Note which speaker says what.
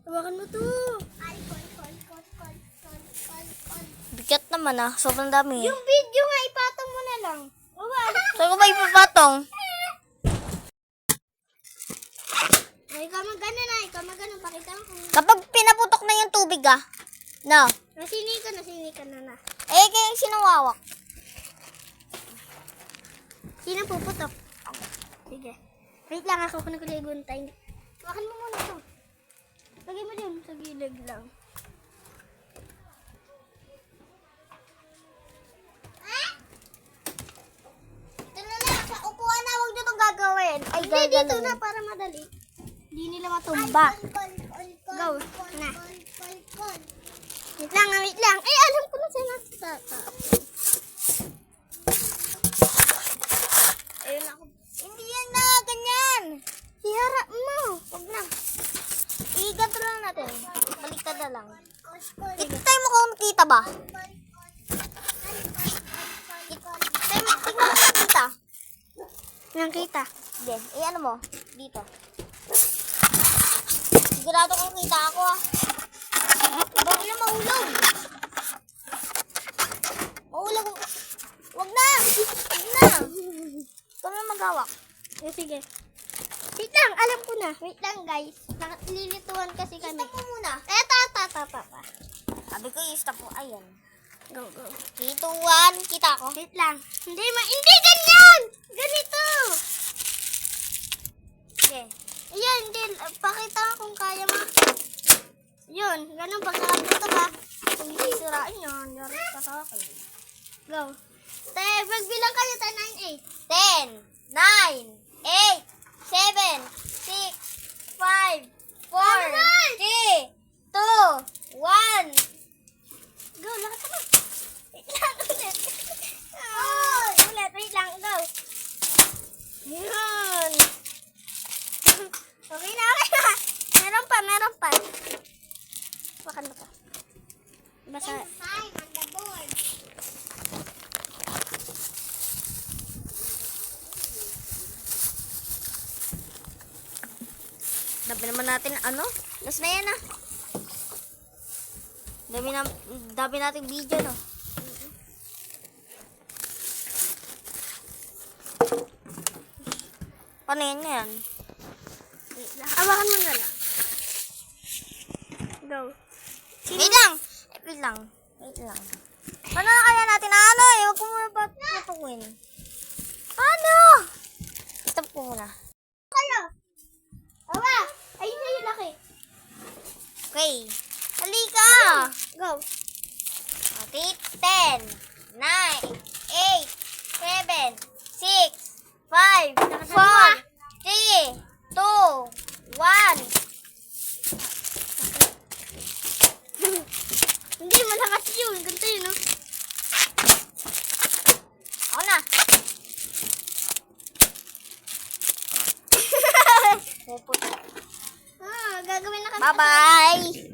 Speaker 1: Hawakan mo to.
Speaker 2: Bigat naman ah. Sobrang dami.
Speaker 1: Yung video nga, ipatong mo na lang.
Speaker 2: Saan ko ba ipapatong?
Speaker 1: Ay, ikaw magana na. Ikaw magana. Pakita mo kung...
Speaker 2: Kapag pinaputok na yung tubig ah. No.
Speaker 1: Nasini ka na.
Speaker 2: Eh, kaya yung sinawawak.
Speaker 1: Sino puputok? Sige. Wait lang, ako kung naguliguntayin. Hawakan mo muna to. Lagay mo dyan sa gilid lang.
Speaker 2: Ito na lang. Sa upuan na. Huwag nyo itong gagawin. Ay,
Speaker 1: Hindi, dito na para madali. Hindi nila matumba. Go. Na. Wait lang. Eh, alam ko na sa'yo natatap.
Speaker 2: Ayun ako. Hindi yan na. Ganyan.
Speaker 1: Iharap mo.
Speaker 2: Huwag na. Iganto lang natin. Baliktad na lang. Itay mo kung nakita ba? Itay mo, tingnan mo nakita.
Speaker 1: Nakita.
Speaker 2: Sige, ano mo? Dito. Sigurado kung kita ako ah. Huwag na mahulog. Mahulog. Huwag na. Huwag na. Ito na maghawak.
Speaker 1: Eh, sige. Wait lang, alam ko na. Wait lang, guys. Lilituan kasi kami.
Speaker 2: Stop mo muna.
Speaker 1: Eh, ta.
Speaker 2: Sabi ko yung stop mo. Ayan.
Speaker 1: Go.
Speaker 2: Kituan. Kita ko.
Speaker 1: Wait lang. Hindi ganyan! Ganito!
Speaker 2: Sige.
Speaker 1: Ayan, din. Pakita nga kung kaya mo. Yun, ganun pag nakabuto ka. Kung hindi sirain yun, yari ka sa akin. Go. Te, magbilang kayo tayo 9,
Speaker 2: 10, 9, 8, 7, 6, 5, 4, 3, 2, 1.
Speaker 1: Go, lakas ka ba? Wait lang, ulit. Ulit, wait lang, go. Yun. Okay na. Meron pa. Wakan mo to. Basta.
Speaker 2: Dami naman natin, last na yan ah. Dami natin video no. Paano yan?
Speaker 1: Wait lang. Awakan mo na lang. Go.
Speaker 2: Wait lang. Paano na kaya natin huwag ko muna patukuin. Paano? Stop ko muna.
Speaker 1: Kayo. Awa. Ayun na yung laki.
Speaker 2: Okay. Halika.
Speaker 1: Go.
Speaker 2: 10, 9, 8, 7, 6, 5, 4, 3, 2, 1.
Speaker 1: Hindi, malakas yun. Ganito yun, no?
Speaker 2: Ako na.
Speaker 1: Gagawin na kasi.
Speaker 2: Bye-bye.